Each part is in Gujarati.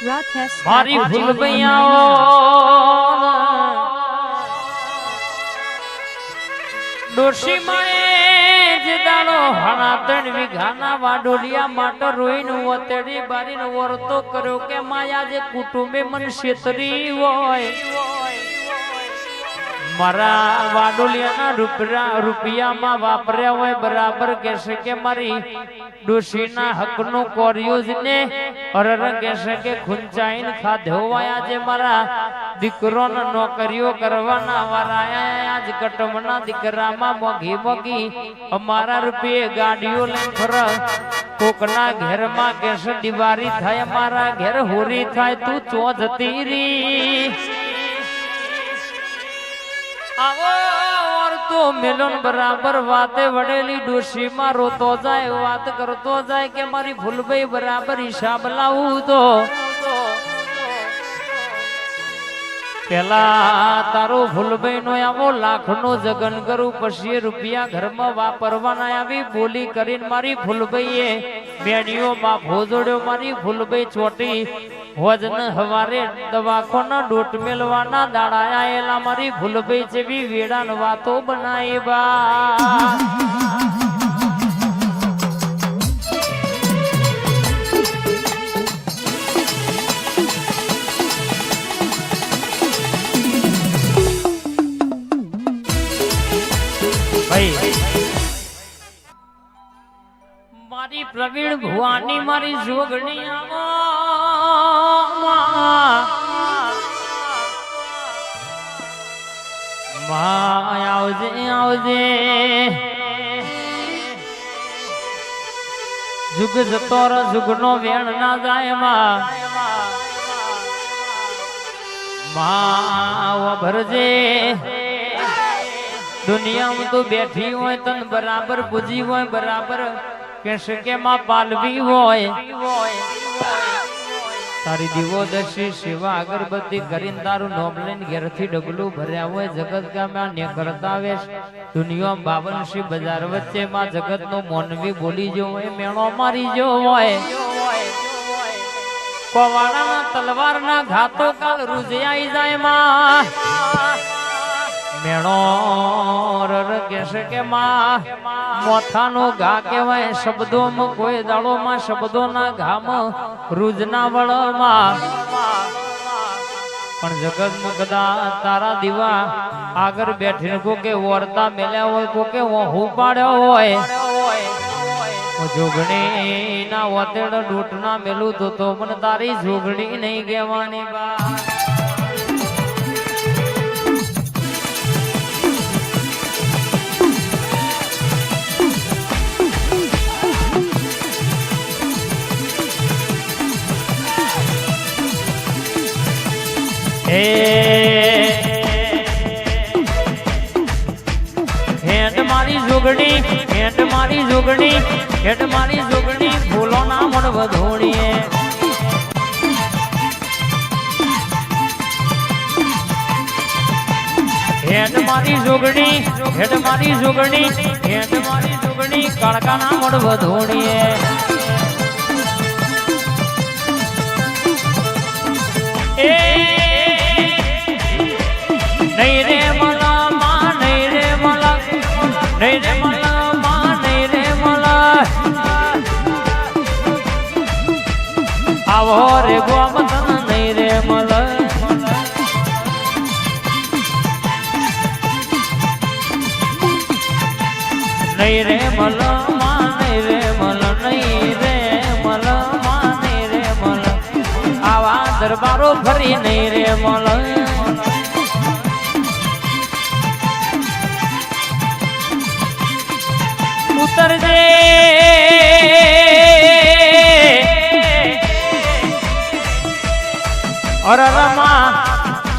મારી ભૂલભૈયાઓ ડોશી માએ જે દાડો હાણા 3 વીઘાના વાડોલિયા માટે રોઈને ઓતેડી બારીને વર્તો કર્યો કે માયા જે કુટુંબે મને છેતરી હોય મારા વાડોલિયાના રૂપિયામાં વાપર્યા હોય બરાબર કહેશે કે મારી ડોશીના હકનું કર્યું જ ને અરર કહેશે કે ખૂંચાઈને ખાધો હોય આજે મારા દીકરોને નોકરીઓ કરવાના વાળા આજ કટમના દીકરામાં મોઘી મોઘી અમારા રૂપિયે ગાડીઓ લઈને ફર કોકના ઘેરમાં કહેશે દિવાળી થાય અમારા ઘેર હોરી થાય તું ચો જતી રી આવો તો મેલોન બરાબર વાતે વડેલી ડોશી માં રોતો જાય વાત કરતો જાય કે મારી ભૂલભાઈ બરાબર હિસાબ લાવું તો પેલા તારો ભૂલભાઈ નો આવો લાખ નો જગન કરું પછી રૂપિયા ઘરમાં વાપરવાના આવી બોલી કરીને મારી ભૂલભાઈએ બેડીઓમાં ભોજોડ્યો મારી ભૂલભાઈ ચોટી વજન હવારે દવાખોના ડોટ મેલવાના દાડા આયેલા મારી ભૂલભાઈ જેવી વેડાન વાતો બનાવી બા મારી પ્રવીણ ભુવાની મારી જોગણી આવજે આવજે જુગ જતો જુગ નો વેણ ના જાય માં ભરજે દુનિયામાં તો બેઠી હોય તન બરાબર પૂજી હોય બરાબર કહેશે કે માં પાલવી હોય તારી દીવો દર્શી સેવા અગરબત્તી કરીને તારું નોમ લઈને ઘેરથી ડગલું ભર્યા હોય જગત ગામમાં ને કરતા આવે દુનિયા 52 બજાર વચ્ચે માં જગત નો મોનવી બોલી જો હોય મેણો મારી જો હોય કોવાડાના તલવારના ઘાતો કાળ રૂજ્યાઈ જાય માં મેણો કહેશે કે માં મોથાનો ઘા કહેવાય શબ્દોમાં કોઈ દાડોમાં શબ્દોના ઘામાં રૂજના વળમાં પણ જગતમાં કદા તારા દીવા આગળ બેઠીને કોકે વર્તા મેલ્યા હોય કોકે હું પાડ્યો હોય જોગણી ના વતેડ ડૂટના મેલું તો મને તારી જોગણી નહીં કહેવાની બા હેડ મારી જોગણી હેડ મારી જોગણી હેડ મારી જોગણી ભૂલો ના મન વધોણીએ હેડ મારી જોગણી હેડ મારી જોગણી હેડ મારી જોગણી કડકા ના મન વધોણીએ નહીં રે મલા માં નહીં રે મલા નહીં રે મલા માં નહીં રે મલા આવો રે ગોમતન નહીં રે મલા નહીં રે મલા માં નહીં રે મલા નહીં રે મલા માં નહીં રે મલા આવા દરબારો ફરી નહીં રે મલા ઉતરજે અરરમાં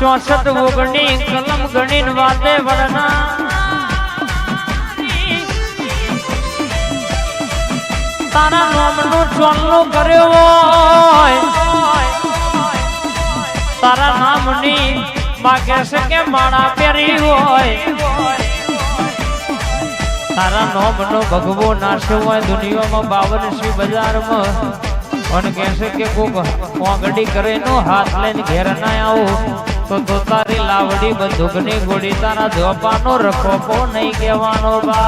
64 ઓગણી કલમ ગણીન વાતે વડના તારા નામનું ચોલ્લું કર્યો હોય તારા નામની માં કહેશે કે માળા પહેરી હોય તારા નોમનો ભગવો નાશ્યો હોય દુનિયામાં 52 બજારમાં અને કહેશે કે કોક પોંગડી કરે નો હાથ લઈને ઘેર ના આવું તો તારી લાવડી બંદૂકની ગોળી તારા ધોપાનો રખોપો નહીં કહેવાનો બા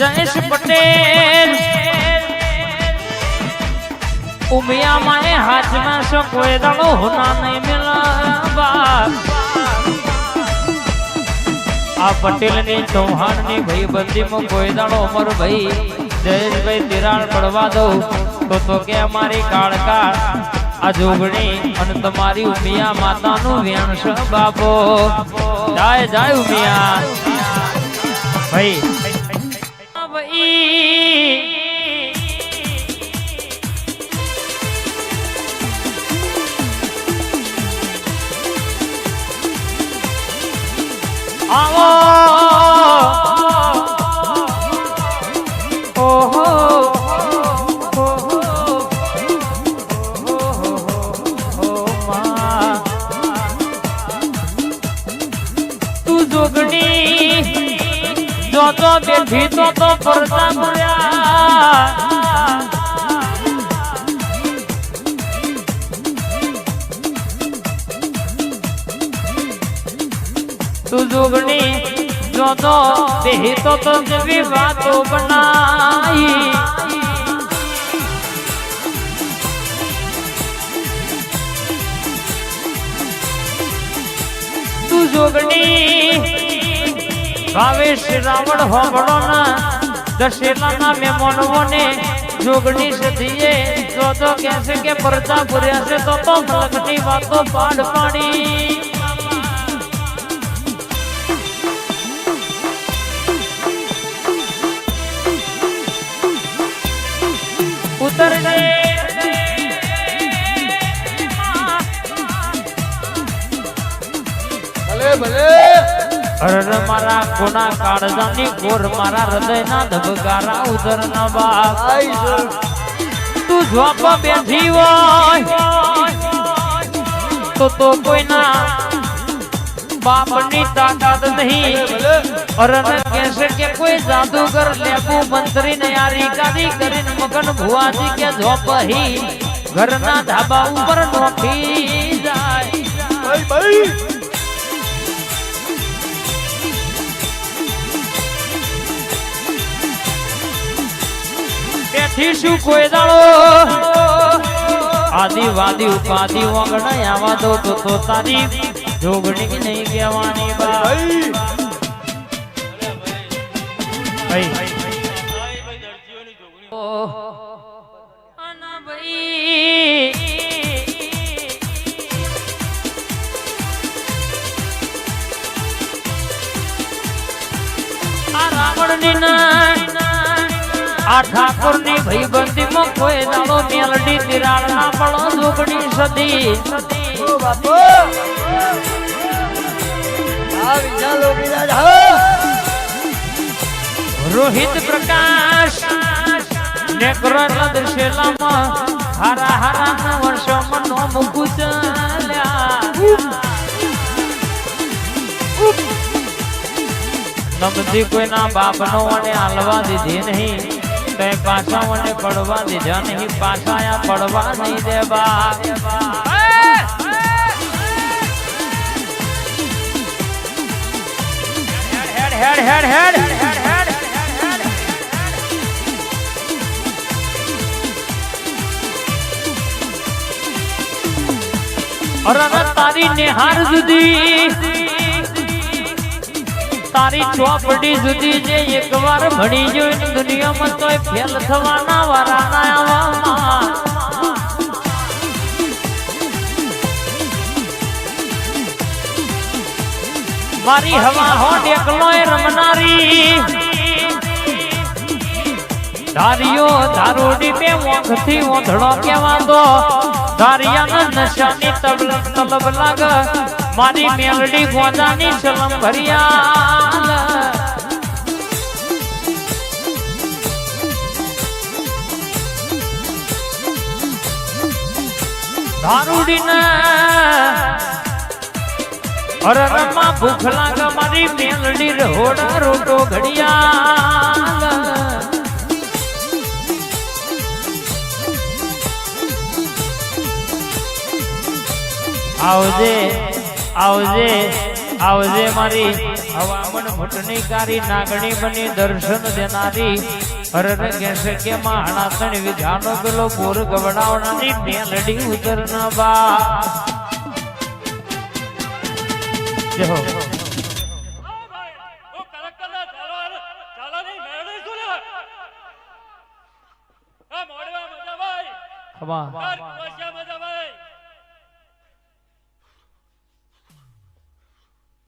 जयेश पटेल उमिया माए हाथ में सो कोई दड़ो होना नहीं मिला आ पटेल ने चौहान ने भाई बंदी में कोई दड़ो अमर भाई जयेश भाई तिराड़ पड़वा दो तो के हमारी काल का आ जोगणी अन तुम्हारी उमिया माता नु व्यांश बाबो जाए जाए उमिया भाई आओ ओहो तू जोगनी जो तो बैठी तो परदा बुया तू जोगनी जो तो बेही तो जबी बातों बनाई तू जोगनी भावेश रावण होबड़ो ना दशेला ना मेमोनवो ने जोगनी से दिए तो कैसे के पर्दा बुरिया से तो मलकनी बातों पाड़ पाड़ी उतर गए भले भले अरे मारा कोना काळजानी गोर मारा हृदयना धबकारा उतरना बाप तू झोप बैठी હોય तो कोई ना बापनी ताकत नहीं और न कैसे के कोई जादूगर लेबू मंत्री ने यारी गादी करीन मगन भुआ जी के झोप ही घर ना ढाबा ऊपर नोखी जाए भाई भाई बैठी शू कोई दाड़ो आदिवादी उपाधि वगड़ा आवा दो तो तारी जोगणी की नहीं कहवानी भाई भाई आना भाई आ रावण नी ना आ ठाकुर नी भाई बंदी में कोई दाड़ो मेलडी तिराड़ ना पड़ो जोगणी सदी ओ बापू रोहित प्रकाश नेकरण दर्शेला हरा हरा वर्ष मनो मुकुचल्या नमदी कोई ना बाप नो ने हलवा दीधी नहीं ते पाछा ने पड़वा दीजा नहीं पाछा या पड़वा नहीं देवा head head head head head और तारी निहार जुदी तारी चौपड़ी जुदी जे एक बार भणी जो इन दुनिया में तो फेल थवाना वारा ना आवा मारी हवा हो देखलो रमनारी धारियो धारोडी पे मोखथी ओधड़ो केवा दो धारिया नशानी तलब लाग मारी मेलडी गोजानी चलम भरिया ધારુડીના અરે રમા ભૂખ લાગે મારી મેલડી રહોડા રોટો ઘડિયાળ આવજે આવજે આવજે મારી હવામણ ભટની કારી નાગણી બની દર્શન દેનારી અરર કહેશે કે માણા તણ વિધાનો પેલો બોર ગવડાવનારી મેલડી ઉતરના બા જય હો ખબા